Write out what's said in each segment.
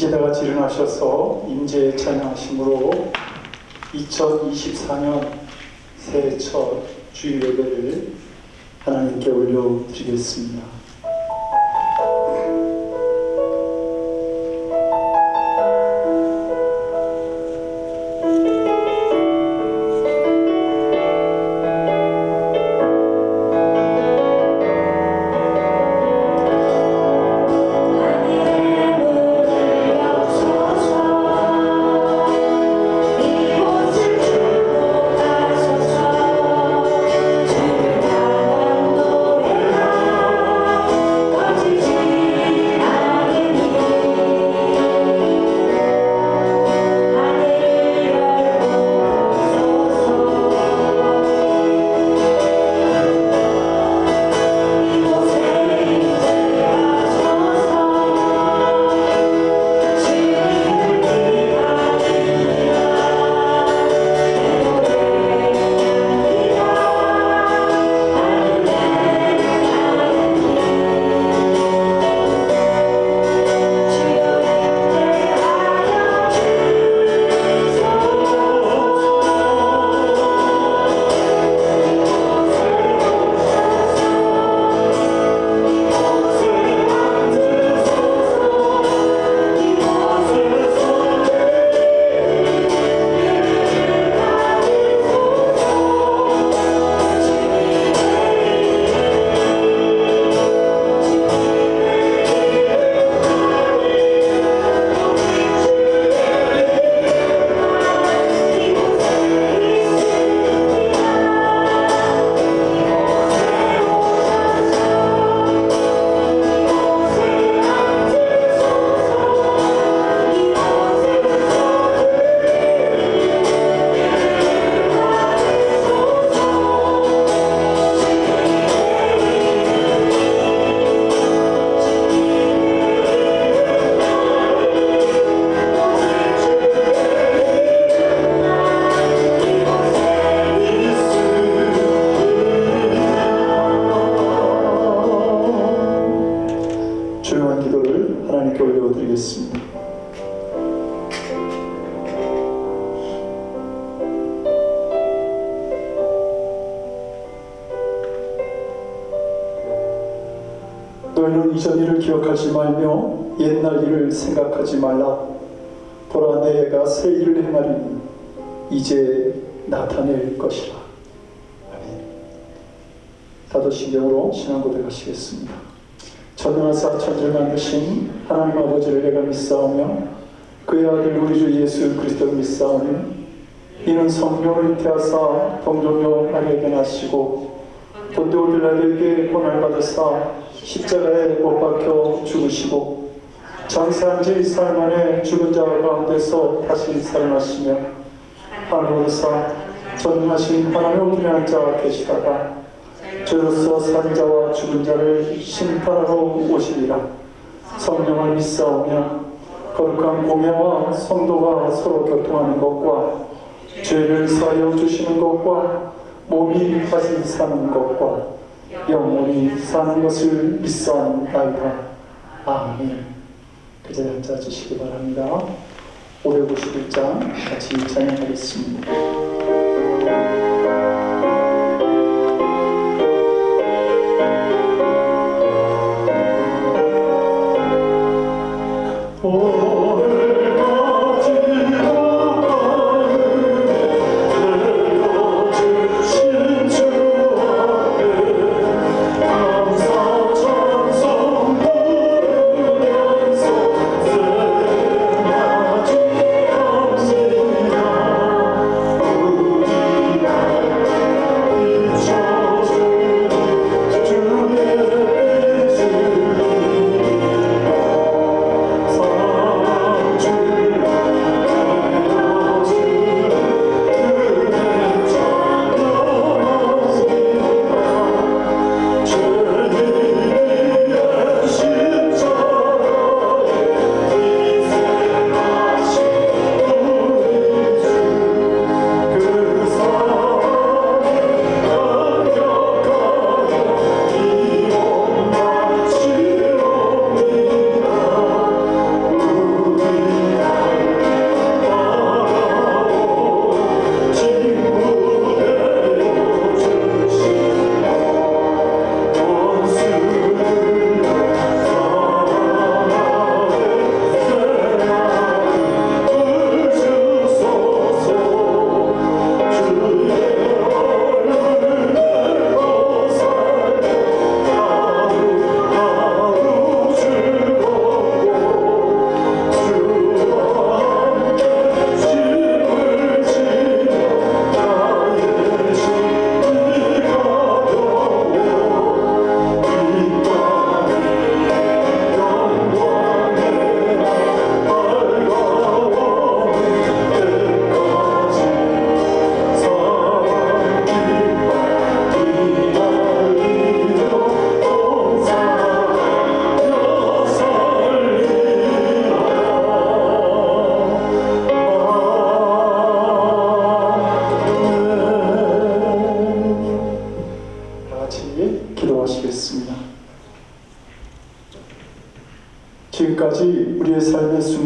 이제 다 같이 일어나셔서 임재 찬양하심으로 2024년 새해 첫 주일 예배를 하나님께 올려드리겠습니다. 조용한 기도를 하나님께 올려드리겠습니다. 너희는 이전 일을 기억하지 말며 옛날 일을 생각하지 말라. 보라, 내가 새 일을 행하리니 이제 나타낼 것이라. 아멘. 다도신경으로 신앙 고백하시겠습니다. 전능하사 천지를 만드신 하나님 아버지를 내가 믿사오며 그의 아들 우리 주 예수 그리스도를 믿사오니 이는 성령을 잉태하사 동정녀 마리아에게 나시고 본디오 빌라도에게 고난을 받으사 십자가에 못 박혀 죽으시고 장사한 지 사흘 만에 죽은 자 가운데서 다시 살아나시며 하늘로 오르사 전능하신 하나님의 우편에 앉아 계시다가 저로서 산 자와 죽은 자를 심판하러 오시리라. 성령을 믿사오며 거룩한 공예와 성도가 서로 교통하는 것과 죄를 사하여 주시는 것과 몸이 다시 사는 것과 영원히 사는 것을 믿사옵나이다. 아멘. 그 자리에 앉아주시기 바랍니다. 551장 같이 찬양하겠습니다. Oh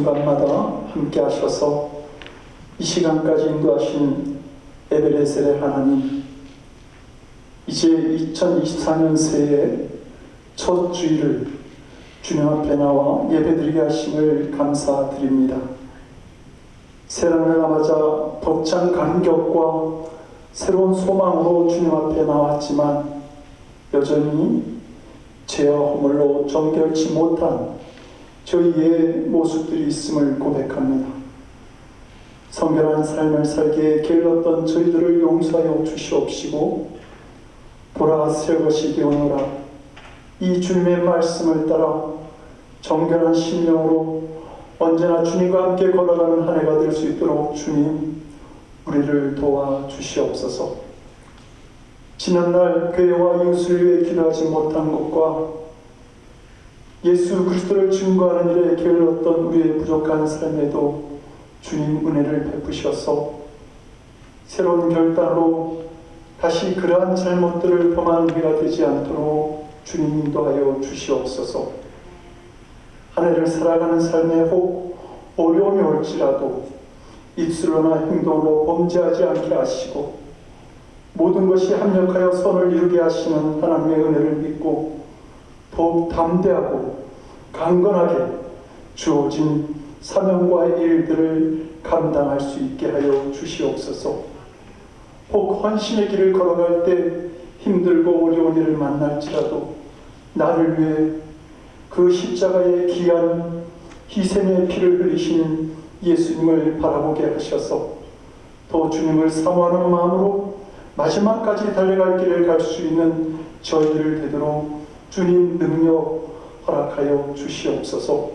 순간마다 함께 하셔서 이 시간까지 인도하신 에베레셀의 하나님, 이제 2024년 새해 첫 주일을 주님 앞에 나와 예배드리게 하심을 감사드립니다. 새해를 맞아 벅찬 감격과 새로운 소망으로 주님 앞에 나왔지만 여전히 죄와 허물로 정결치 못한 저희의 모습들이 있음을 고백합니다. 성결한 삶을 살기에 게을렀던 저희들을 용서하여 주시옵시고, 보라 새 것이 되오노라, 이 주님의 말씀을 따라 정결한 심령으로 언제나 주님과 함께 걸어가는 한 해가 될 수 있도록 주님 우리를 도와 주시옵소서. 지난날 교회와 이웃을 위해 기도하지 못한 것과 예수 그리스도를 증거하는 일에 게을렀던 우리의 부족한 삶에도 주님 은혜를 베푸셔서 새로운 결단으로 다시 그러한 잘못들을 범하는 해가 되지 않도록 주님 인도하여 주시옵소서. 한 해를 살아가는 삶에 혹 어려움이 올지라도 입술로나 행동으로 범죄하지 않게 하시고 모든 것이 합력하여 선을 이루게 하시는 하나님의 은혜를 믿고 더욱 담대하고 강건하게 주어진 사명과의 일들을 감당할 수 있게 하여 주시옵소서. 혹 헌신의 길을 걸어갈 때 힘들고 어려운 일을 만날지라도 나를 위해 그 십자가의 귀한 희생의 피를 흘리신 예수님을 바라보게 하셔서 더 주님을 사모하는 마음으로 마지막까지 달려갈 길을 갈 수 있는 저희들을 되도록 주님 능력 허락하여 주시옵소서.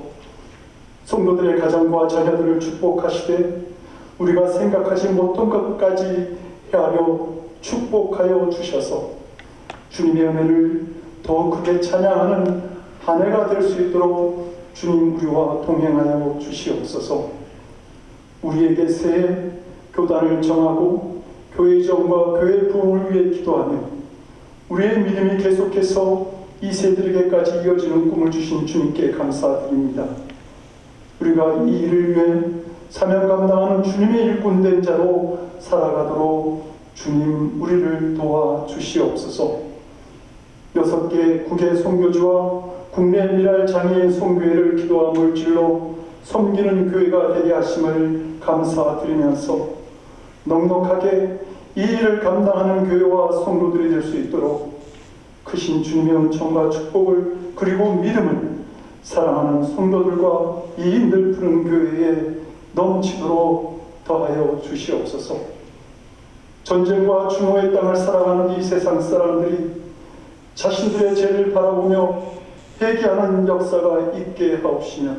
성도들의 가정과 자녀들을 축복하시되 우리가 생각하지 못한 것까지 헤아려 축복하여 주셔서 주님의 은혜를 더 크게 찬양하는 한 해가 될 수 있도록 주님 우리와 동행하여 주시옵소서. 우리에게 새해 교단을 정하고 교회 정과 교회 부흥을 위해 기도하며 우리의 믿음이 계속해서 이 세대에게까지 이어지는 꿈을 주신 주님께 감사드립니다. 우리가 이 일을 위해 사명 감당하는 주님의 일꾼된 자로 살아가도록 주님 우리를 도와 주시옵소서. 6개 국외 선교지와 국내 미랄 장애인 선교회를 기도와 물질로 섬기는 교회가 되게 하심을 감사드리면서 넉넉하게 이 일을 감당하는 교회와 성도들이 될 수 있도록 크신 주님의 은총과 축복을 그리고 믿음을 사랑하는 성도들과 이인들 푸른 교회에 넘치도록 더하여 주시옵소서. 전쟁과 충호의 땅을 살아가는 이 세상 사람들이 자신들의 죄를 바라보며 회개하는 역사가 있게 하옵시며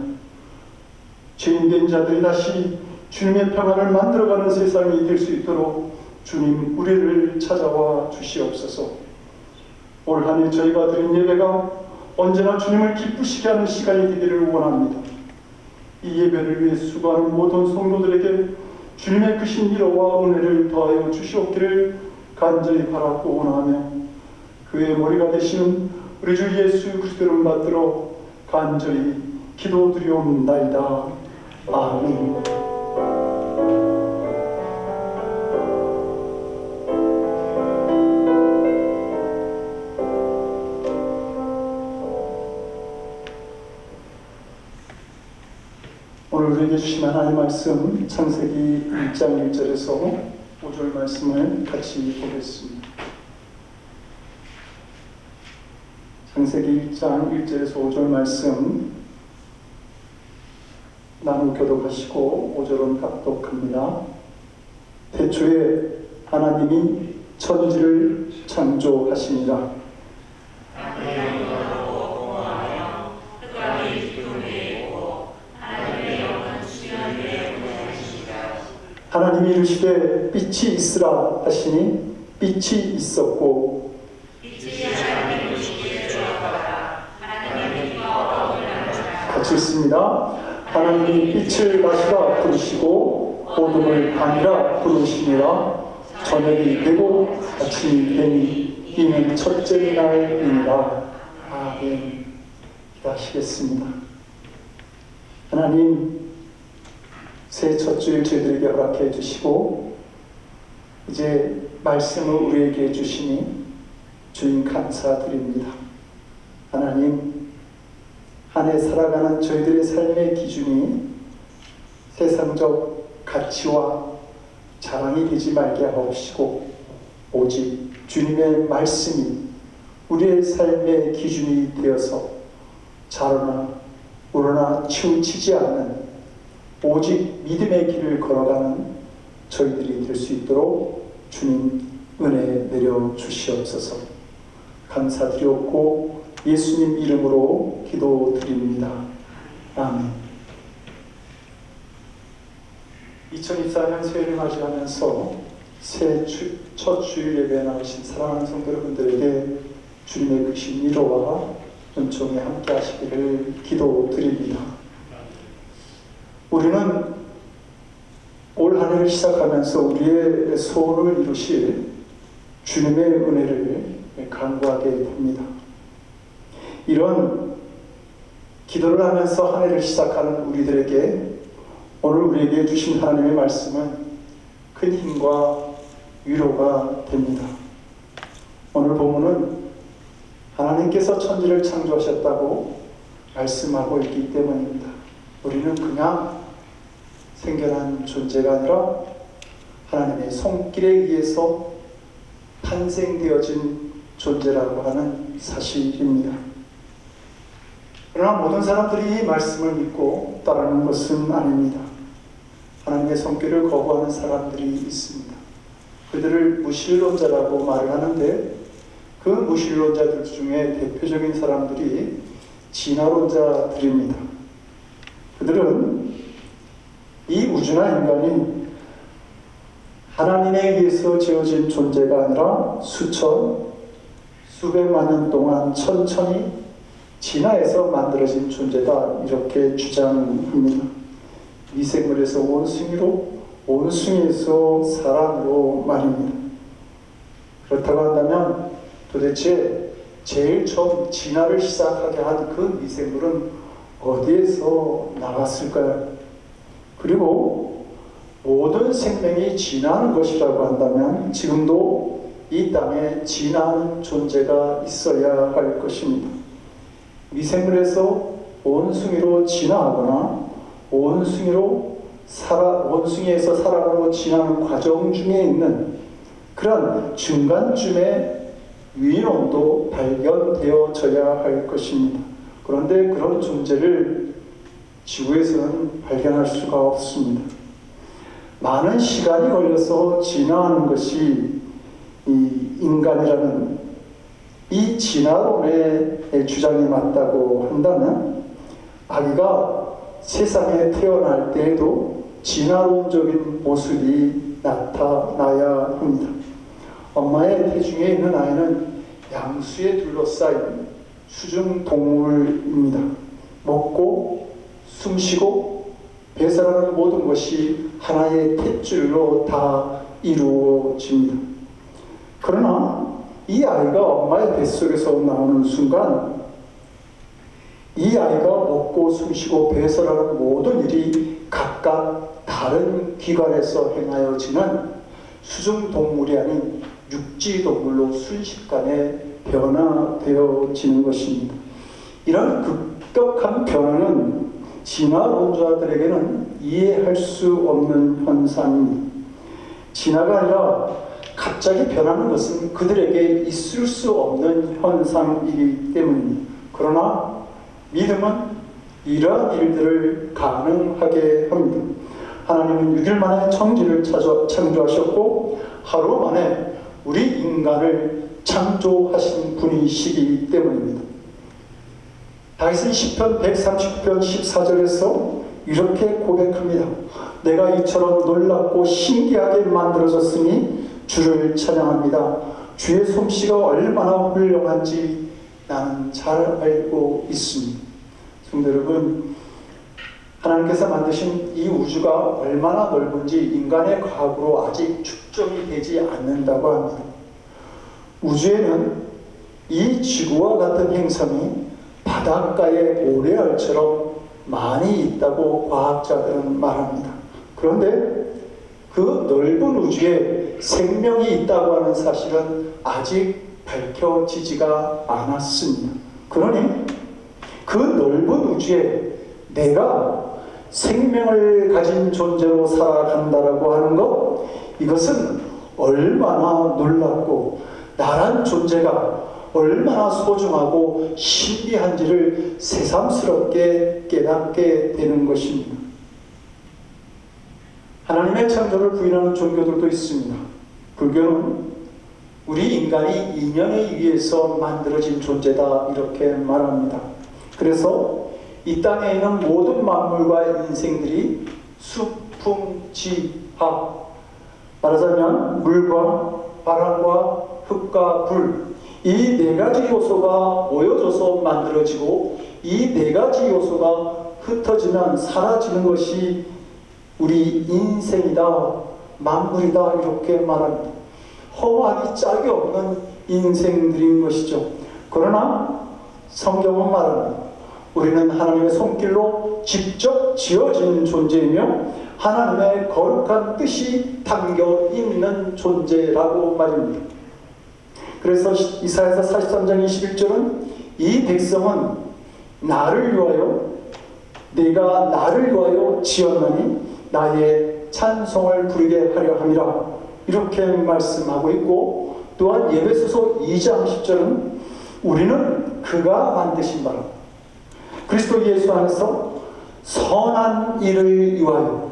죄인된 자들이 다시 주님의 평안을 만들어가는 세상이 될 수 있도록 주님 우리를 찾아와 주시옵소서. 올 한 해 저희가 드린 예배가 언제나 주님을 기쁘시게 하는 시간이 되기를 원합니다. 이 예배를 위해 수고하는 모든 성도들에게 주님의 크신 위로와 은혜를 더하여 주시옵기를 간절히 바라고 원하며 그의 머리가 되시는 우리 주 예수 그리스도를 받들어 간절히 기도드리옵나이다. 아멘. 오늘 우리에게 주신 하나님의 말씀 창세기 1장 1절에서 5절 말씀을 같이 보겠습니다. 창세기 1장 1절에서 5절 말씀 나누 교독하시고 5절은 각독합니다. 태초에 하나님이 천지를 창조하시니라. 하나님이 이르시되 빛이 있으라 하시니 빛이 있었고 같이 읽습니다. 하나님이 빛을 낮이라 부르시고 어둠을 밤이라 부르시니라. 저녁이 되고 아침이 되니 이는 첫째 날이니라. 아멘. 기도하시겠습니다. 하나님, 새 첫 주일 저희들에게 허락해 주시고 이제 말씀을 우리에게 주시니 주님 감사드립니다. 하나님, 한 해 살아가는 저희들의 삶의 기준이 세상적 가치와 자랑이 되지 말게 하옵시고 오직 주님의 말씀이 우리의 삶의 기준이 되어서 자로나 우러나 치우치지 않는 오직 믿음의 길을 걸어가는 저희들이 될 수 있도록 주님 은혜 내려 주시옵소서. 감사드리옵고 예수님 이름으로 기도드립니다. 아멘. 2024년 새해를 맞이하면서 첫 주일 예배에 나오신 사랑하는 성도 여러분들에게 주님의 크신 위로와 은총에 함께 하시기를 기도드립니다. 우리는 올 한 해를 시작하면서 우리의 소원을 이루실 주님의 은혜를 간구하게 됩니다. 이런 기도를 하면서 한 해를 시작하는 우리들에게 오늘 우리에게 주신 하나님의 말씀은 큰 힘과 위로가 됩니다. 오늘 본문은 하나님께서 천지를 창조하셨다고 말씀하고 있기 때문입니다. 우리는 그냥 생겨난 존재가 아니라 하나님의 손길에 의해서 탄생되어진 존재라고 하는 사실입니다. 그러나 모든 사람들이 이 말씀을 믿고 따르는 것은 아닙니다. 하나님의 손길을 거부하는 사람들이 있습니다. 그들을 무신론자라고 말을 하는데 그 무신론자들 중에 대표적인 사람들이 진화론자들입니다. 그들은 이 우주나 인간이 하나님에 의해서 지어진 존재가 아니라 수천, 수백만 년 동안 천천히 진화해서 만들어진 존재다 이렇게 주장합니다. 미생물에서 원숭이로, 원숭이에서 사람으로 말입니다. 그렇다고 한다면 도대체 제일 처음 진화를 시작하게 한 그 미생물은 어디에서 나왔을까요? 그리고 모든 생명이 진화하는 것이라고 한다면 지금도 이 땅에 진화하는 존재가 있어야 할 것입니다. 미생물에서 원숭이로 진화하거나 원숭이에서 사람으로 진화하는 과정 중에 있는 그런 중간쯤에 위인원도 발견되어져야 할 것입니다. 그런데 그런 존재를 지구에서는 발견할 수가 없습니다. 많은 시간이 걸려서 진화하는 것이 이 인간이라는 이 진화론의 주장이 맞다고 한다면 아기가 세상에 태어날 때에도 진화론적인 모습이 나타나야 합니다. 엄마의 태중에 있는 아이는 양수에 둘러싸인 수중 동물입니다. 먹고 숨쉬고 배설하는 모든 것이 하나의 탯줄로 다 이루어집니다. 그러나 이 아이가 엄마의 뱃속에서 나오는 순간 이 아이가 먹고 숨쉬고 배설하는 모든 일이 각각 다른 기관에서 행하여지는 수중동물이 아닌 육지동물로 순식간에 변화되어지는 것입니다. 이런 급격한 변화는 진화론자들에게는 이해할 수 없는 현상입니다. 진화가 아니라 갑자기 변하는 것은 그들에게 있을 수 없는 현상이기 때문입니다. 그러나 믿음은 이러한 일들을 가능하게 합니다. 하나님은 6일 만에 천지를 창조하셨고 하루 만에 우리 인간을 창조하신 분이시기 때문입니다. 다윗은 시편 139편 14절에서 이렇게 고백합니다. 내가 이처럼 놀랍고 신기하게 만들어졌으니 주를 찬양합니다. 주의 솜씨가 얼마나 훌륭한지 나는 잘 알고 있습니다. 성도 여러분, 하나님께서 만드신 이 우주가 얼마나 넓은지 인간의 과학으로 아직 측정이 되지 않는다고 합니다. 우주에는 이 지구와 같은 행성이 바닷가의 모래알처럼 많이 있다고 과학자들은 말합니다. 그런데 그 넓은 우주에 생명이 있다고 하는 사실은 아직 밝혀지지가 않았습니다. 그러니 그 넓은 우주에 내가 생명을 가진 존재로 살아간다라고 하는 것, 이것은 얼마나 놀랍고 나란 존재가 얼마나 소중하고 신비한지를 새삼스럽게 깨닫게 되는 것입니다. 하나님의 창조를 부인하는 종교들도 있습니다. 불교는 우리 인간이 인연에 의해서 만들어진 존재다 이렇게 말합니다. 그래서 이 땅에 있는 모든 만물과 인생들이 수풍지합, 말하자면 물과 바람과 흙과 불, 이 네 가지 요소가 모여져서 만들어지고 이 네 가지 요소가 흩어지면 사라지는 것이 우리 인생이다, 만물이다 이렇게 말합니다. 허무하기 짝이 없는 인생들인 것이죠. 그러나 성경은 말합니다. 우리는 하나님의 손길로 직접 지어진 존재이며 하나님의 거룩한 뜻이 담겨 있는 존재라고 말입니다. 그래서 이사야서 43장 21절은 이 백성은 나를 위하여, 내가 나를 위하여 지었나니 나의 찬송을 부르게 하려 함이라 이렇게 말씀하고 있고, 또한 에베소서 2장 10절은 우리는 그가 만드신 바라 그리스도 예수 안에서 선한 일을 위하여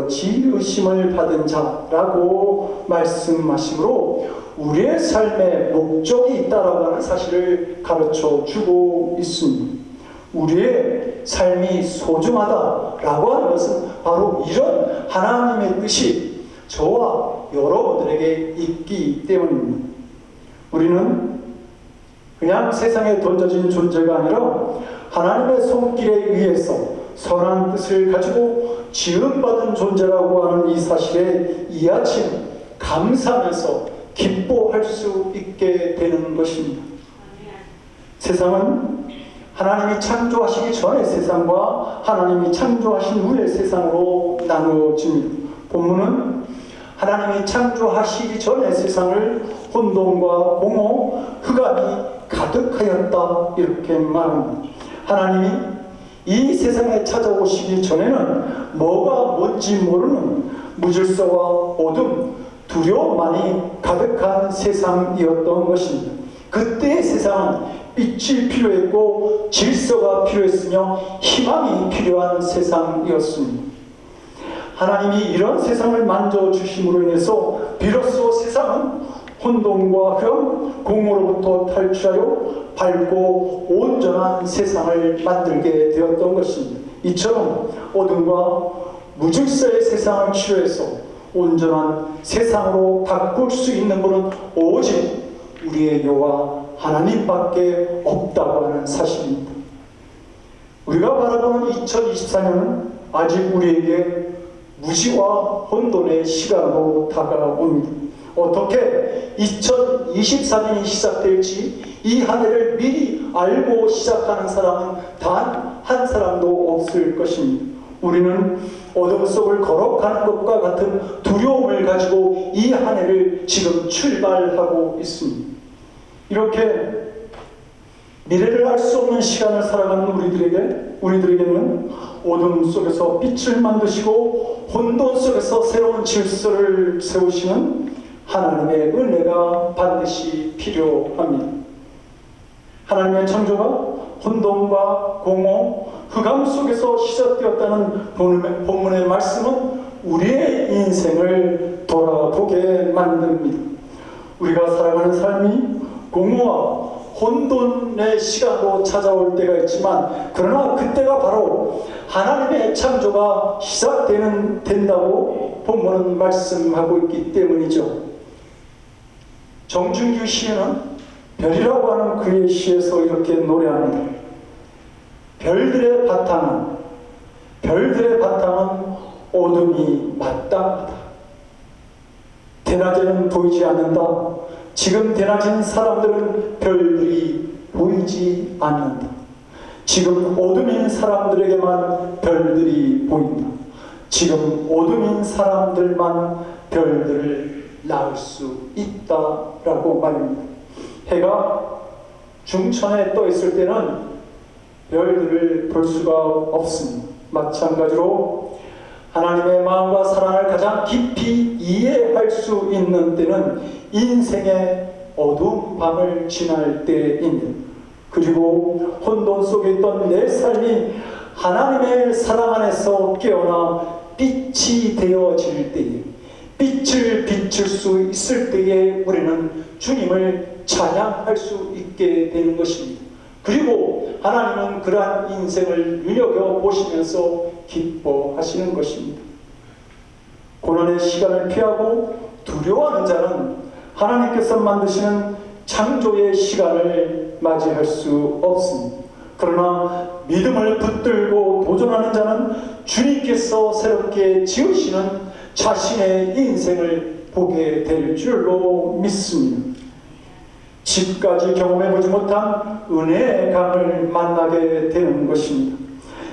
지으심을 받은 자라고 말씀하시므로 우리의 삶에 목적이 있다라고 하는 사실을 가르쳐 주고 있습니다. 우리의 삶이 소중하다라고 하는 것은 바로 이런 하나님의 뜻이 저와 여러분들에게 있기 때문입니다. 우리는 그냥 세상에 던져진 존재가 아니라 하나님의 손길에 의해서 선한 뜻을 가지고 지음받은 존재라고 하는 이 사실에 이 아침 감사하면서 기뻐할 수 있게 되는 것입니다. 세상은 하나님이 창조하시기 전의 세상과 하나님이 창조하신 후의 세상으로 나누어집니다. 본문은 하나님이 창조하시기 전의 세상을 혼돈과 공허, 흑암이 가득하였다 이렇게 말합니다. 하나님이 이 세상에 찾아오시기 전에는 뭐가 뭔지 모르는 무질서와 어둠, 두려움만이 가득한 세상이었던 것입니다. 그때의 세상은 빛이 필요했고 질서가 필요했으며 희망이 필요한 세상이었습니다. 하나님이 이런 세상을 만져주심으로 인해서 비로소 세상은 혼돈과 흑암, 공허로부터 탈출하여 밝고 온전한 세상을 만들게 되었던 것입니다. 이처럼 어둠과 무질서의 세상을 치료해서 온전한 세상으로 바꿀 수 있는 분은 오직 우리의 여호와 하나님밖에 없다고 하는 사실입니다. 우리가 바라보는 2024년은 아직 우리에게 무지와 혼돈의 시간으로 다가옵니다. 어떻게 2024년이 시작될지 이 한 해를 미리 알고 시작하는 사람은 단 한 사람도 없을 것입니다. 우리는 어둠 속을 걸어가는 것과 같은 두려움을 가지고 이 한 해를 지금 출발하고 있습니다. 이렇게 미래를 알 수 없는 시간을 살아가는 우리들에게는 어둠 속에서 빛을 만드시고 혼돈 속에서 새로운 질서를 세우시는 하나님의 은혜가 반드시 필요합니다. 하나님의 창조가 혼돈과 공허, 흑암 속에서 시작되었다는 본문의 말씀은 우리의 인생을 돌아보게 만듭니다. 우리가 살아가는 삶이 공허와 혼돈의 시간으로 찾아올 때가 있지만, 그러나 그때가 바로 하나님의 창조가 시작된다고 본문은 말씀하고 있기 때문이죠. 정준규 시인은 별이라고 하는 그의 시에서 이렇게 노래합니다. 별들의 바탕은 어둠이 마땅하다. 대낮에는 보이지 않는다. 지금 대낮인 사람들은 별들이 보이지 않는다. 지금 어둠인 사람들에게만 별들이 보인다. 지금 어둠인 사람들만 별들을 낳을 수 있다라고 말입니다. 해가 중천에 떠 있을 때는 별들을 볼 수가 없습니다. 마찬가지로 하나님의 마음과 사랑을 가장 깊이 이해할 수 있는 때는 인생의 어두운 밤을 지날 때입니다. 그리고 혼돈 속에 있던 내 삶이 하나님의 사랑 안에서 깨어나 빛이 되어질 때에, 빛을 비출 수 있을 때에 우리는 주님을 찬양할 수 있게 되는 것입니다. 그리고 하나님은 그러한 인생을 눈여겨보시면서 기뻐하시는 것입니다. 고난의 시간을 피하고 두려워하는 자는 하나님께서 만드시는 창조의 시간을 맞이할 수 없습니다. 그러나 믿음을 붙들고 도전하는 자는 주님께서 새롭게 지으시는 자신의 인생을 보게 될 줄로 믿습니다. 지금까지 경험해보지 못한 은혜의 강을 만나게 되는 것입니다.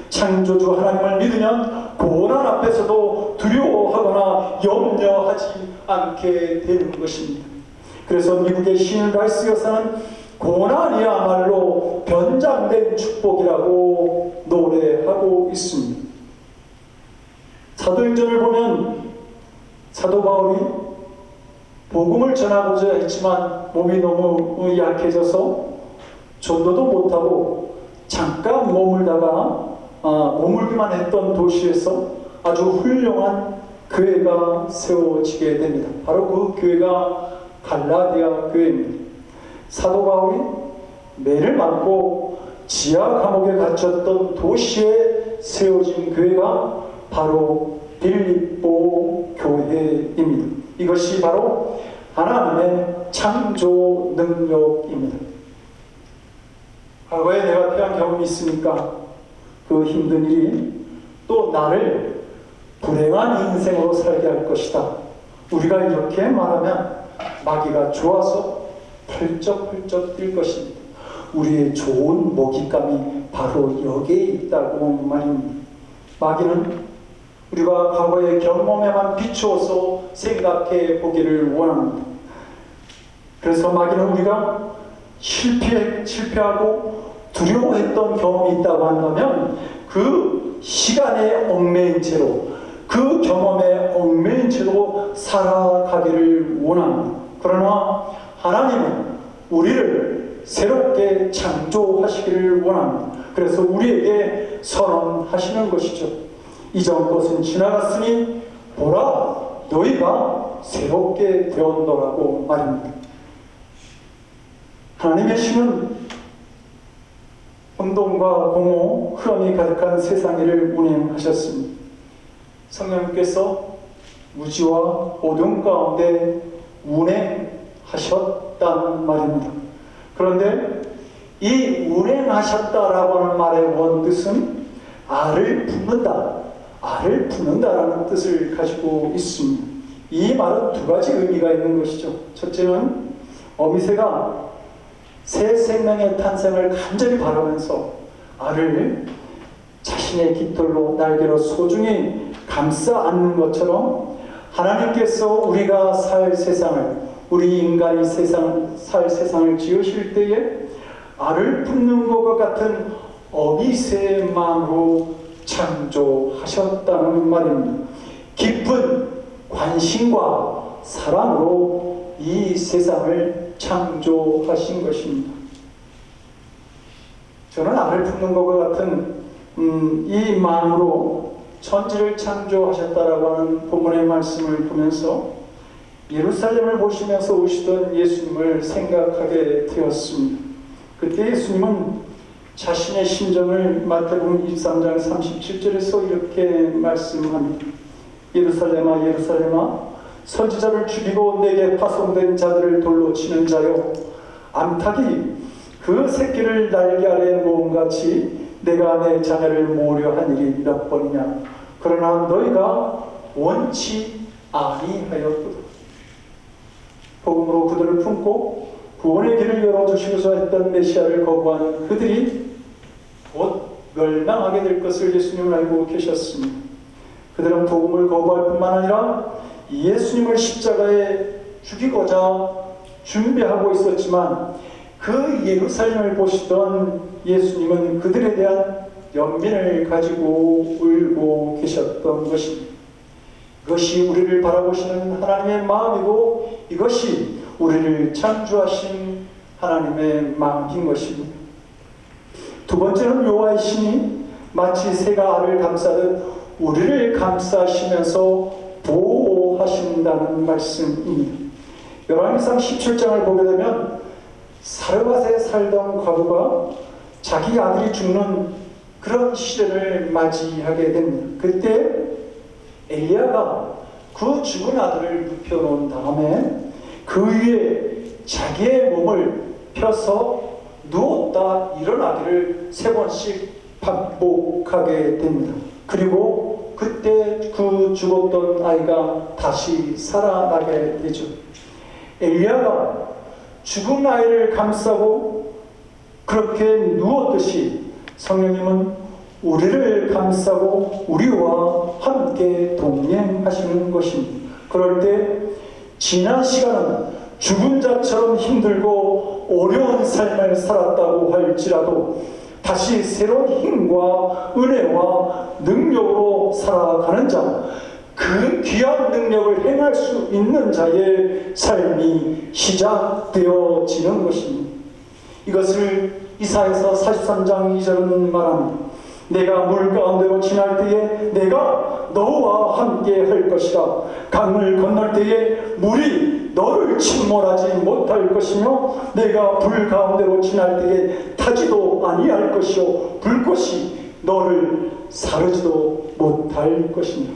창조주 하나님을 믿으면 고난 앞에서도 두려워하거나 염려하지 않게 되는 것입니다. 그래서 미국의 시인 라이스 여사는 고난이야말로 변장된 축복이라고 노래하고 있습니다. 사도행전을 보면 사도 바울이 복음을 전하고자 했지만 몸이 너무 약해져서 전도도 못하고 잠깐 머물기만 했던 도시에서 아주 훌륭한 교회가 세워지게 됩니다. 바로 그 교회가 갈라디아 교회입니다. 사도 바울이 매를 맞고 지하 감옥에 갇혔던 도시에 세워진 교회가 바로 빌립보 교회입니다. 이것이 바로 하나님의 창조 능력입니다. 과거에 내가 태어난 경험이 있으니까 그 힘든 일이 또 나를 불행한 인생으로 살게 할 것이다. 우리가 이렇게 말하면 마귀가 좋아서 펄쩍펄쩍 뛸 것입니다. 우리의 좋은 먹잇감이 바로 여기에 있다고 말입니다. 마귀는 우리가 과거의 경험에만 비추어서 생각해 보기를 원합니다. 그래서 마귀는 우리가 실패하고 두려워했던 경험이 있다고 한다면 그 시간에 얽매인 채로, 그 경험에 얽매인 채로 살아가기를 원합니다. 그러나 하나님은 우리를 새롭게 창조하시기를 원합니다. 그래서 우리에게 선언하시는 것이죠. 이전 것은 지나갔으니 보라, 너희가 새롭게 되었노라고 말입니다. 하나님의 신은 혼돈과 공허, 흐름이 가득한 세상을 운행하셨습니다. 성령님께서 무지와 어둠 가운데 운행하셨다는 말입니다. 그런데 이 운행하셨다라고 하는 말의 원뜻은 알을 품는다라는 뜻을 가지고 있습니다. 이 말은 두 가지 의미가 있는 것이죠. 첫째는 어미새가 새 생명의 탄생을 간절히 바라면서 알을 자신의 깃털로 날개로 소중히 감싸 안는 것처럼 하나님께서 우리가 살 세상을, 우리 인간이 살 세상을 지으실 때에 알을 품는 것과 같은 어미새의 마음으로 창조하셨다는 말입니다. 깊은 관심과 사랑으로 이 세상을 창조하신 것입니다. 저는 알을 품는 것과 같은 이 마음으로 천지를 창조하셨다라고 하는 본문의 말씀을 보면서 예루살렘을 보시면서 오시던 예수님을 생각하게 되었습니다. 그때 예수님은 자신의 심정을 마태복음 23장 37절에서 이렇게 말씀합니다. 예루살렘아 예루살렘아 선지자를 죽이고 내게 파송된 자들을 돌로 치는 자여, 암탉이 그 새끼를 날개 아래에 모음같이 내가 내 자녀를 모으려 한 일이 몇 번이냐. 그러나 너희가 원치 아니하였도다. 복음으로 그들을 품고 구원의 길을 열어주시고자 했던 메시아를 거부한 그들이 곧 멸망하게 될 것을 예수님은 알고 계셨습니다. 그들은 복음을 거부할 뿐만 아니라 예수님을 십자가에 죽이고자 준비하고 있었지만 그 예루살렘을 보시던 예수님은 그들에 대한 연민을 가지고 울고 계셨던 것입니다. 이것이 우리를 바라보시는 하나님의 마음이고 이것이 우리를 창조하신 하나님의 마음인 것입니다. 두 번째는 여호와의 신이 마치 새가 알을 감싸듯 우리를 감싸시면서 보호하신다는 말씀입니다. 열왕기상 17장을 보게 되면 사르밧에 살던 과부가 자기 아들이 죽는 그런 시련을 맞이하게 됩니다. 그때 엘리야가 그 죽은 아들을 눕혀놓은 다음에 그 위에 자기의 몸을 펴서 누웠다 일어나기를 3번씩 반복하게 됩니다. 그리고 그때 그 죽었던 아이가 다시 살아나게 되죠. 엘리야가 죽은 아이를 감싸고 그렇게 누웠듯이 성령님은 우리를 감싸고 우리와 함께 동행하시는 것입니다. 그럴 때 지난 시간은 죽은 자처럼 힘들고 어려운 삶을 살았다고 할지라도 다시 새로운 힘과 은혜와 능력으로 살아가는 자, 그 귀한 능력을 행할 수 있는 자의 삶이 시작되어지는 것입니다. 이것을 이사야서 43장 2절은 말합니다. 내가 물 가운데로 지날 때에 내가 너와 함께 할 것이다. 강을 건널 때에 물이 너를 침몰하지 못할 것이며 내가 불 가운데로 지날 때에 타지도 아니할 것이요 불꽃이 너를 사르지도 못할 것이며.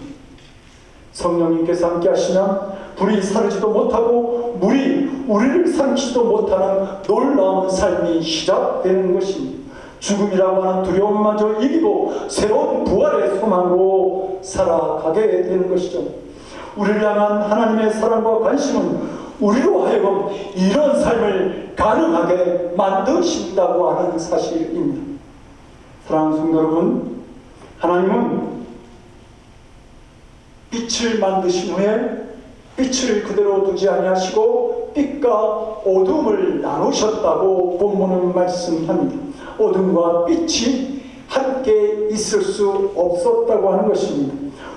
성령님께서 함께 하시면 불이 사르지도 못하고 물이 우리를 삼키지도 못하는 놀라운 삶이 시작되는 것입니다. 죽음이라고 하는 두려움마저 이기고 새로운 부활의 소망으로 살아가게 되는 것이죠. 우리를 향한 하나님의 사랑과 관심은 우리로 하여금 이런 삶을 가능하게 만드신다고 하는 사실입니다. 사랑하는 성도 여러분, 하나님은 빛을 만드신 후에 빛을 그대로 두지 아니하시고 빛과 어둠을 나누셨다고 본문은 말씀합니다. 어둠과 빛이 함께 있을 수 없었다고 하는 것입니다.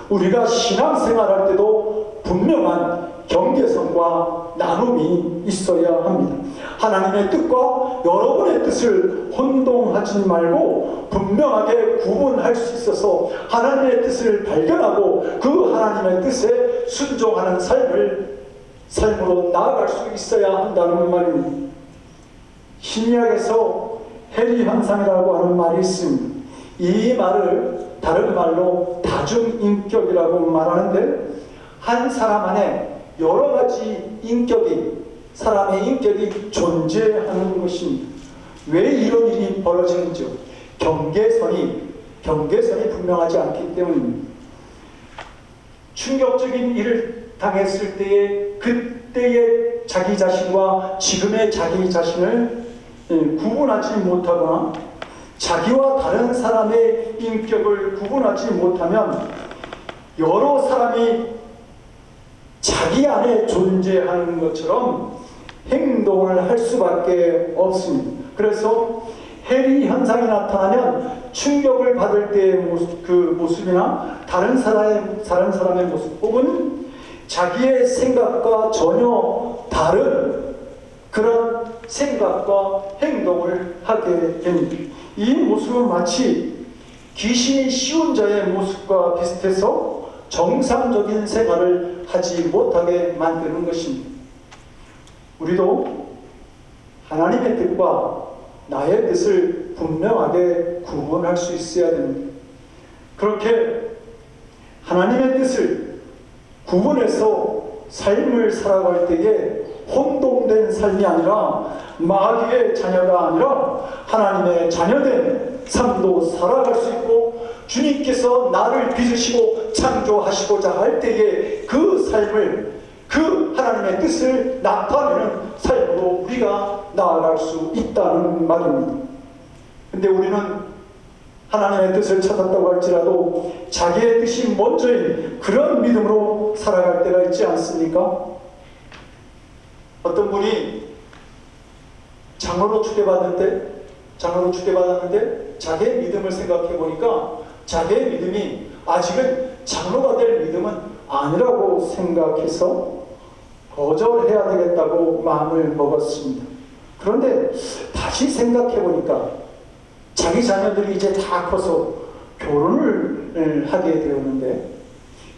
우리가 신앙생활할 때도 분명한 경계선과 나눔이 있어야 합니다. 하나님의 뜻과 여러분의 뜻을 혼동하지 말고 분명하게 구분할 수 있어서 하나님의 뜻을 발견하고 그 하나님의 뜻에 순종하는 삶으로 나아갈 수 있어야 한다는 말입니다. 신약에서 해리 현상이라고 하는 말이 있습니다. 이 말을 다른 말로 다중인격이라고 말하는데 한 사람 안에 여러 가지 사람의 인격이 존재하는 것입니다. 왜 이런 일이 벌어지는지요? 경계선이 분명하지 않기 때문입니다. 충격적인 일을 당했을 때에 그때의 자기 자신과 지금의 자기 자신을 구분하지 못하거나 자기와 다른 사람의 인격을 구분하지 못하면 여러 사람이 자기 안에 존재하는 것처럼 행동을 할 수밖에 없습니다. 그래서 해리 현상이 나타나면 충격을 받을 때의 그 모습이나 다른 사람의 모습 혹은 자기의 생각과 전혀 다른 그런 생각과 행동을 하게 됩니다. 이 모습은 마치 귀신이 씌운 자의 모습과 비슷해서 정상적인 생활을 하지 못하게 만드는 것입니다. 우리도 하나님의 뜻과 나의 뜻을 분명하게 구분할 수 있어야 됩니다. 그렇게 하나님의 뜻을 구분해서 삶을 살아갈 때에 혼동된 삶이 아니라 마귀의 자녀가 아니라 하나님의 자녀된 삶도 살아갈 수 있고 주님께서 나를 빚으시고 창조하시고자 할 때에 그 삶을 그 하나님의 뜻을 나타내는 삶으로 우리가 나아갈 수 있다는 말입니다. 근데 우리는 하나님의 뜻을 찾았다고 할지라도 자기의 뜻이 먼저인 그런 믿음으로 살아갈 때가 있지 않습니까? 어떤 분이 장로로 추대받았는데 자기의 믿음을 생각해 보니까 자기의 믿음이 아직은 장로가 될 믿음은 아니라고 생각해서 거절해야 되겠다고 마음을 먹었습니다. 그런데 다시 생각해 보니까 자기 자녀들이 이제 다 커서 결혼을 하게 되었는데,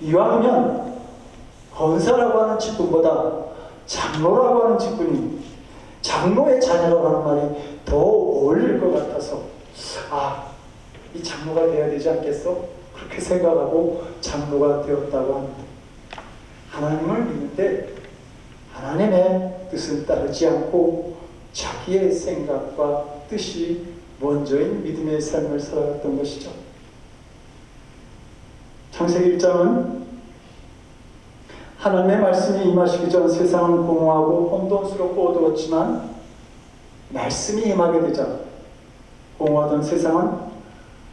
이왕이면 권사라고 하는 직분보다 장로라고 하는 직분이, 장로의 자녀라고 하는 말이 더 어울릴 것 같아서 이 장로가 되어야 되지 않겠어? 그렇게 생각하고 장로가 되었다고 합니다. 하나님을 믿는데 하나님의 뜻을 따르지 않고 자기의 생각과 뜻이 먼저인 믿음의 삶을 살아갔던 것이죠. 창세기 1장은 하나님의 말씀이 임하시기 전 세상은 공허하고 혼돈스럽고 어두웠지만 말씀이 임하게 되자 공허하던 세상은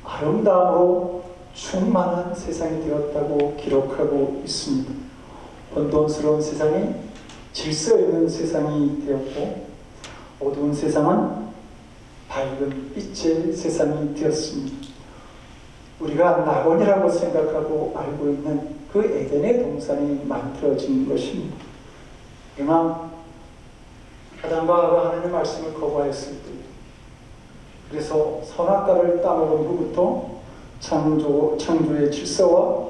아름다움으로 충만한 세상이 되었다고 기록하고 있습니다. 혼돈스러운 세상이 질서 있는 세상이 되었고, 어두운 세상은 밝은 빛의 세상이 되었습니다. 우리가 낙원이라고 생각하고 알고 있는 그 에덴의 동산이 만들어진 것입니다. 그러나 아담과 하와가 하나님의 말씀을 거부하였을 때, 그래서 선악과를 따먹은 후부터 창조의 질서와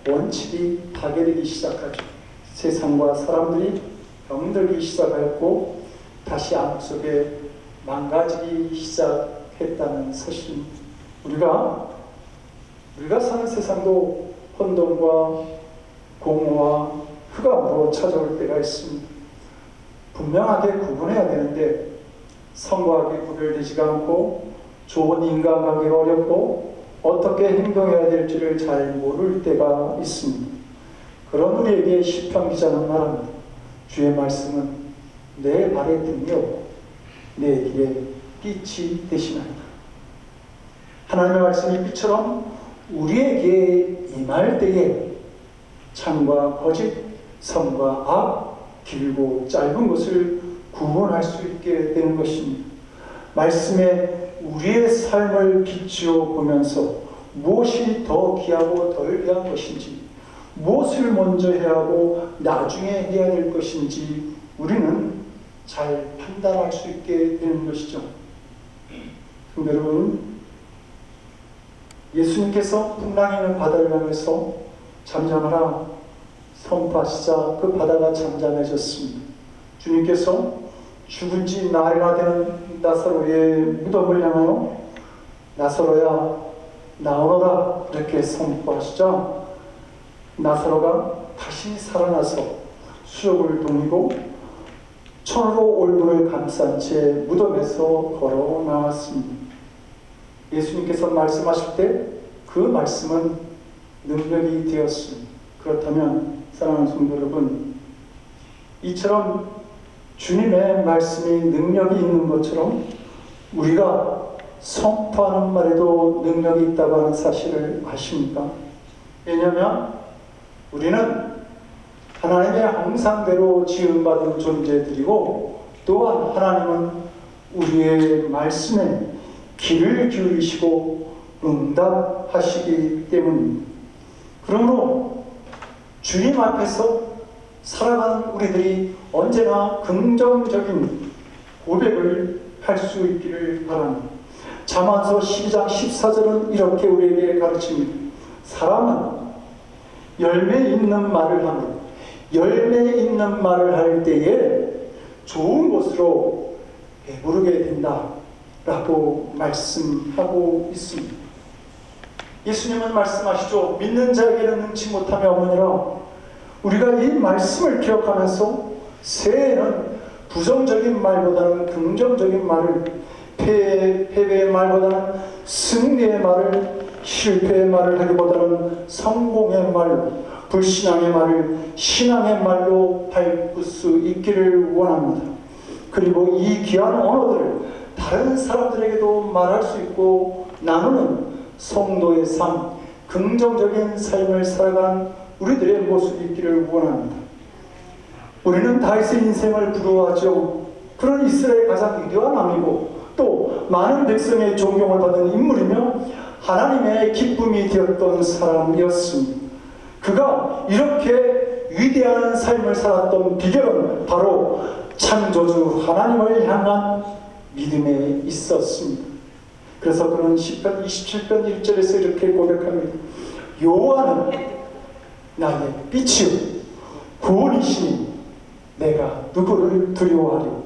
원칙이 파괴되기 시작하죠. 세상과 사람들이 병들기 시작하였고 다시 암 속에 망가지기 시작했다는 사실입니다. 우리가 사는 세상도 혼돈과 공허와 흑암으로 찾아올 때가 있습니다. 분명하게 구분해야 되는데 성과하게 구별되지가 않고 좋은 인간관계가 어렵고 어떻게 행동해야 될지를 잘 모를 때가 있습니다. 그런 우리에게 시편 기자는 말합니다. 주의 말씀은 내 발의 등이요 내 길에 빛이 되시나이다. 하나님의 말씀이 빛처럼 우리에게 임할 때에 참과 거짓, 선과 악, 길고 짧은 것을 구분할 수 있게 되는 것입니다. 말씀에 우리의 삶을 비추어 보면서 무엇이 더 귀하고 덜 귀한 것인지, 무엇을 먼저 해야 하고 나중에 해야 될 것인지 우리는 잘 판단할 수 있게 되는 것이죠. 여러분, 예수님께서 풍랑이 있는 바다를 향해서 잠잠하라 선포하시자 그 바다가 잠잠해졌습니다. 주님께서 죽은 지 나흘이나 되는 나사로의 무덤을 향하여 나사로야 나오너라 이렇게 선포하시자 나사로가 다시 살아나서 수족을 동이고 천으로 얼굴을 감싼 채 무덤에서 걸어 나왔습니다. 예수님께서 말씀하실 때 그 말씀은 능력이 되었습니다. 그렇다면 사랑하는 성도 여러분, 이처럼 주님의 말씀이 능력이 있는 것처럼 우리가 선포하는 말에도 능력이 있다고 하는 사실을 아십니까? 왜냐하면 우리는 하나님의 형상대로 지음받은 존재들이고, 또한 하나님은 우리의 말씀에 귀를 기울이시고 응답하시기 때문입니다. 그러므로 주님 앞에서 살아가는 우리들이 언제나 긍정적인 고백을 할 수 있기를 바랍니다. 잠언서 12장 14절은 이렇게 우리에게 가르칩니다. 사람은 열매 있는 말을 하면 열매 있는 말을 할 때에 좋은 것으로 배부르게 된다 라고 말씀하고 있습니다. 예수님은 말씀하시죠. 믿는 자에게는 능치 못함이 없느니라. 우리가 이 말씀을 기억하면서 새해에는 부정적인 말보다는 긍정적인 말을, 패배의 말보다는 승리의 말을, 실패의 말을 하기보다는 성공의 말, 불신앙의 말을 신앙의 말로 바꿀 수 있기를 원합니다. 그리고 이 귀한 언어들을 다른 사람들에게도 말할 수 있고 나누는 성도의 삶, 긍정적인 삶을 살아간 우리들의 모습이 있기를 원합니다. 우리는 다윗의 인생을 부러워하죠. 그런 이스라엘의 가장 위대한 왕이고 또 많은 백성의 존경을 받은 인물이며 하나님의 기쁨이 되었던 사람이었습니다. 그가 이렇게 위대한 삶을 살았던 비결은 바로 창조주 하나님을 향한 믿음에 있었습니다. 그래서 그는 시편 27편 1절에서 이렇게 고백합니다. 여호와는 나의 빛이요 구원이시니 내가 누구를 두려워하리요.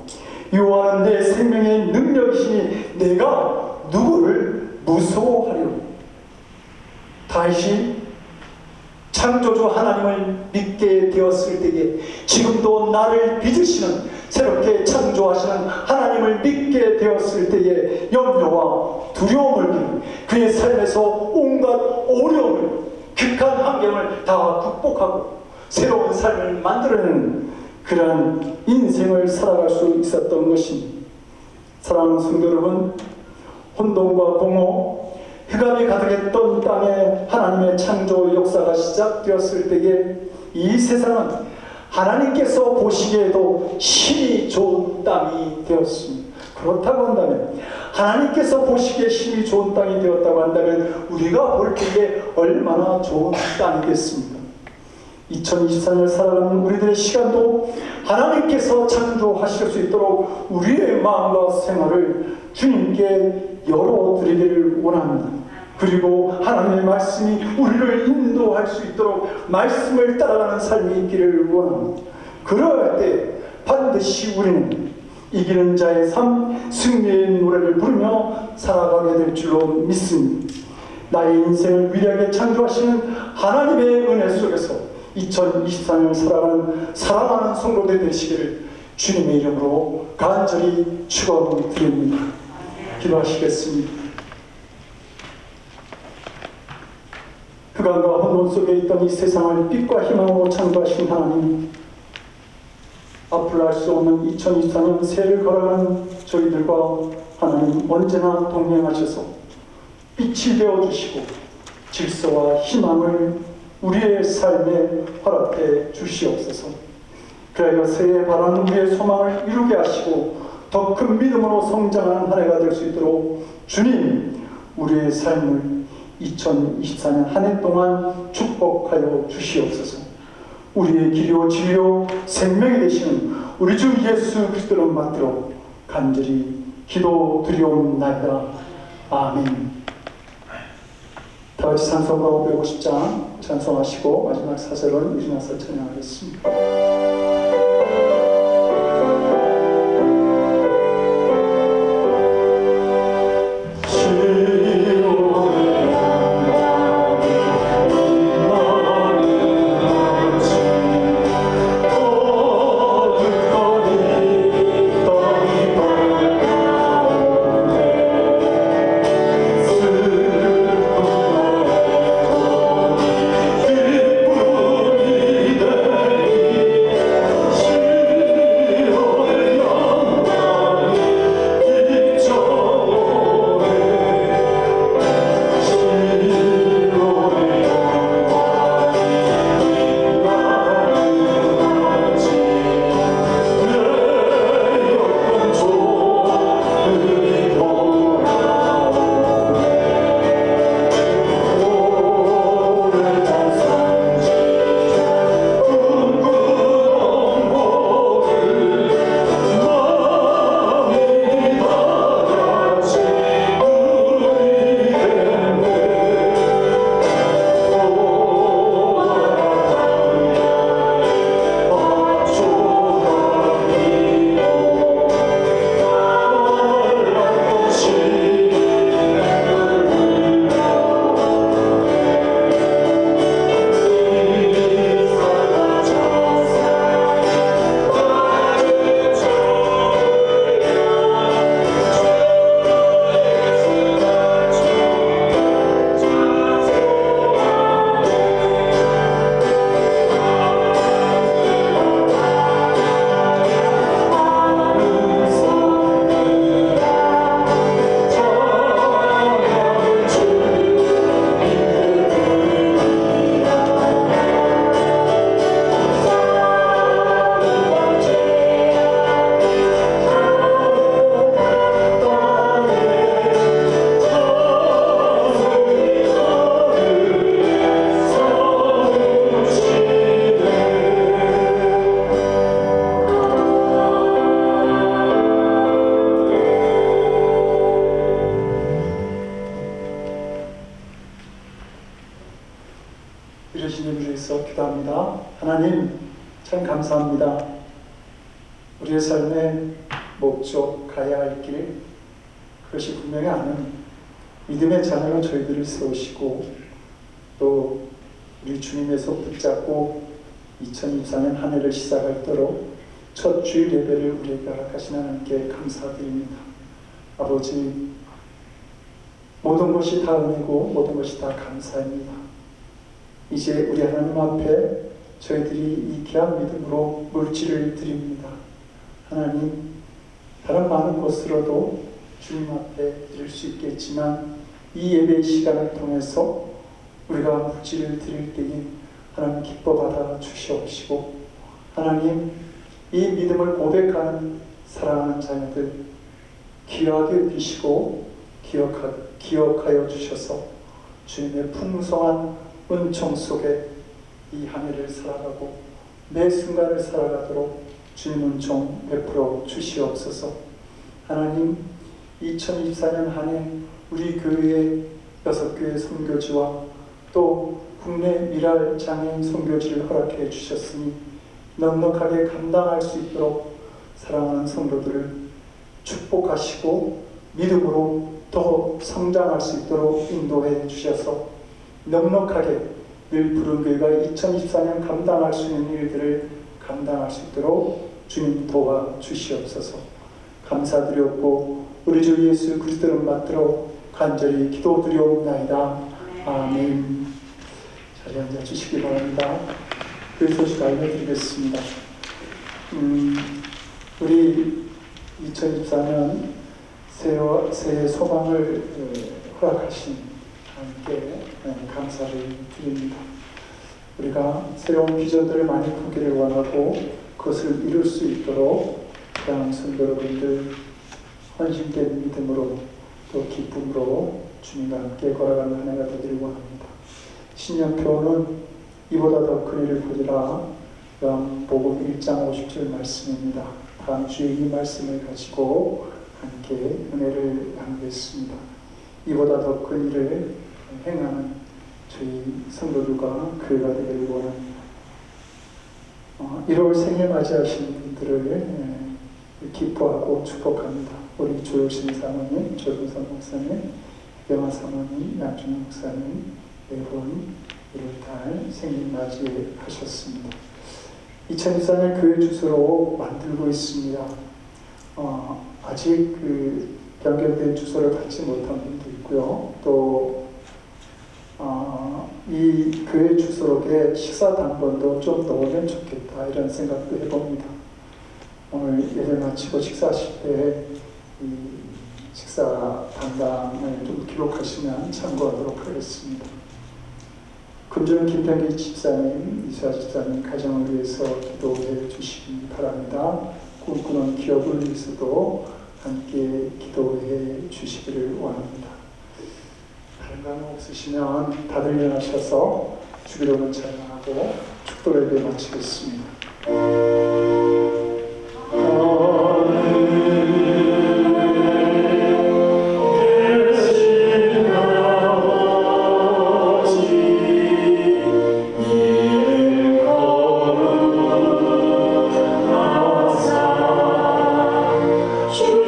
여호와는 내 생명의 능력이시니 내가 누구를 무서워하리요. 다윗이 창조주 하나님을 믿게 되었을 때에 지금도 나를 빚으시는 새롭게 창조하시는 하나님을 믿게 되었을 때에 염려와 두려움을 비는 그의 삶에서 온갖 어려움을 극한 환경을 다 극복하고 새로운 삶을 만들어내는 그러한 인생을 살아갈 수 있었던 것입니다. 사랑하는 성도 여러분, 혼돈과 공허, 흑암이 가득했던 땅에 하나님의 창조 역사가 시작되었을 때에 이 세상은 하나님께서 보시기에도 힘이 좋은 땅이 되었습니다. 그렇다고 한다면 하나님께서 보시기에 힘이 좋은 땅이 되었다고 한다면 우리가 볼 때에 얼마나 좋은 땅이겠습니까? 2024년을 살아가는 우리들의 시간도 하나님께서 창조하실 수 있도록 우리의 마음과 생활을 주님께 열어드리기를 원합니다. 그리고 하나님의 말씀이 우리를 인도할 수 있도록 말씀을 따라가는 삶이 있기를 원합니다. 그럴 때 반드시 우리는 이기는 자의 삶, 승리의 노래를 부르며 살아가게 될 줄로 믿습니다. 나의 인생을 위대하게 창조하시는 하나님의 은혜 속에서 2024년을 살아가는 사랑하는 성도들 되시기를 주님의 이름으로 간절히 축원드립니다. 기도하시겠습니다. 흑암과 혼돈 속에 있던 이 세상을 빛과 희망으로 창조하신 하나님, 앞을 알 수 없는 2024년 새해를 걸어가는 저희들과 하나님 언제나 동행하셔서 빛이 되어주시고 질서와 희망을 우리의 삶에 허락해 주시옵소서. 그래야 새해 바라는 우리의 소망을 이루게 하시고 더 큰 믿음으로 성장하는 한 해가 될 수 있도록 주님, 우리의 삶을 2024년 한 해 동안 축복하여 주시옵소서. 우리의 길이요 진리요 생명이 되시는 우리 주 예수 그리스도를 받들어 간절히 기도드리옵나이다. 아멘. 다같이 찬송가 550장 찬송하시고 마지막 사절을 일어나서 찬양하겠습니다. 참 감사합니다. 우리의 삶의 목적, 가야 할 길, 그것이 분명히 아는 믿음의 자녀로 저희들을 세우시고 또 우리 주님의 속 붙잡고 2024년 한 해를 시작할 때로 첫 주일 예배를 우리에게 허락하신 하나님께 감사드립니다. 아버지, 모든 것이 다 은혜고 모든 것이 다 감사입니다. 이제 우리 하나님 앞에 저희들이 이 귀한 믿음으로 물질을 드립니다. 하나님, 다른 많은 것으로도 주님 앞에 드릴 수 있겠지만 이 예배의 시간을 통해서 우리가 물질을 드릴 때에 하나님 기뻐 받아 주시옵시고, 하나님 이 믿음을 고백하는 사랑하는 자녀들 귀하게 여기시고 기억하여 주셔서 주님의 풍성한 은총 속에 이 한 해를 살아가고 매 순간을 살아가도록 주님 은총 베풀어 주시옵소서. 하나님, 2024년 한 해 우리 교회의 6교회 선교지와 또 국내 미랄 장애인 선교지를 허락해 주셨으니 넉넉하게 감당할 수 있도록 사랑하는 성도들을 축복하시고 믿음으로 더 성장할 수 있도록 인도해 주셔서 넉넉하게 늘 부른 교회가 2024년 감당할 수 있는 일들을 감당할 수 있도록 주님 도와 주시옵소서. 감사드렸고 우리 주 예수 그리스도를 받들어 간절히 기도드리옵나이다. 아멘. 자리에 앉아 주시기 바랍니다. 그 소식 알려드리겠습니다. 우리 2024년 새해 소망을 허락하신 하나님께 감사를 드립니다. 우리가 새로운 비전들을 많이 품기를 원하고 그것을 이룰 수 있도록 사랑하는 성도 여러분들 헌신된 믿음으로 또 기쁨으로 주님과 함께 걸어가는 한 해가 되기를 원합니다. 신년표는 이보다 더 큰 일을 보리라 요한복음 1장 50절 말씀입니다. 다음 주에 이 말씀을 가지고 함께 은혜를 나누겠습니다. 이보다 더 큰 일을 행하는 저희 성도들과 교회가 되기를 원합니다. 1월 생일 맞이하신 분들을 기뻐하고 축복합니다. 우리 조효신 사모님, 조근선 목사님, 영아 사모님, 양준영 목사님 매번 1월달 생일 맞이하셨습니다. 2024년 교회 주소로 만들고 있습니다. 아직 변경된 주소를 받지 못한 분도 있고요. 또 이 교회 주소록에 식사 당번도 좀 넣으면 좋겠다 이런 생각도 해봅니다. 오늘 예배 마치고 식사하실 때 이 식사 당당을 좀 기록하시면 참고하도록 하겠습니다. 금주는 김평기 집사님, 이수아 집사님 가정을 위해서 기도해 주시기 바랍니다. 꿈꾸는 기업을 위해서도 함께 기도해 주시기를 원합니다. 다른 거 없으시면 다들 일어나셔서 주기도문 찬양하고 축도 예배 마치겠습니다. 주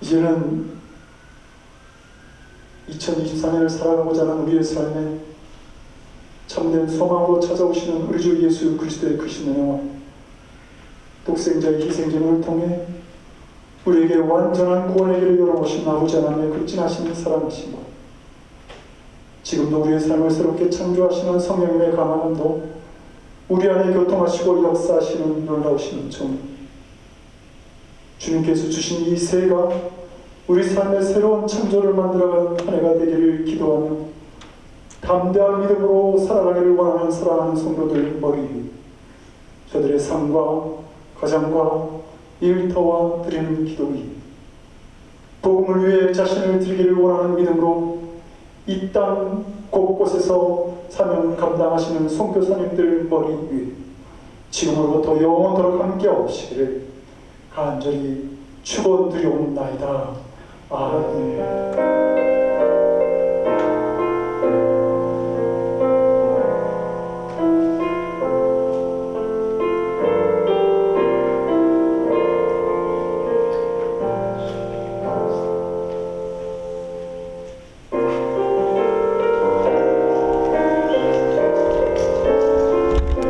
이제는 2024년을 살아가고자 하는 우리의 삶에 참된 소망으로 찾아오시는 우리 주 예수 그리스도의 크신 은혜와 독생자의 희생전을 통해 우리에게 완전한 구원의 길을 열어오신 아버지 하나님의 극진하신 사랑이심과 지금도 우리의 삶을 새롭게 창조하시는 성령님의 강함도 우리 안에 교통하시고 역사하시는 놀라우신 종 주님께서 주신 이 새해가 우리 삶의 새로운 창조를 만들어가는 한 해가 되기를 기도하며 담대한 믿음으로 살아가기를 원하는 사랑하는 성도들 머리 위 저들의 삶과 가정과 일터와 드리는 기도 위 복음을 위해 자신을 드리기를 원하는 믿음으로 이 땅 곳곳에서 사명 감당하시는 선교사님들 머리 위에 지금으로부터 영원토록 함께 없이기를 간절히 축원드리옵나이다. 아멘.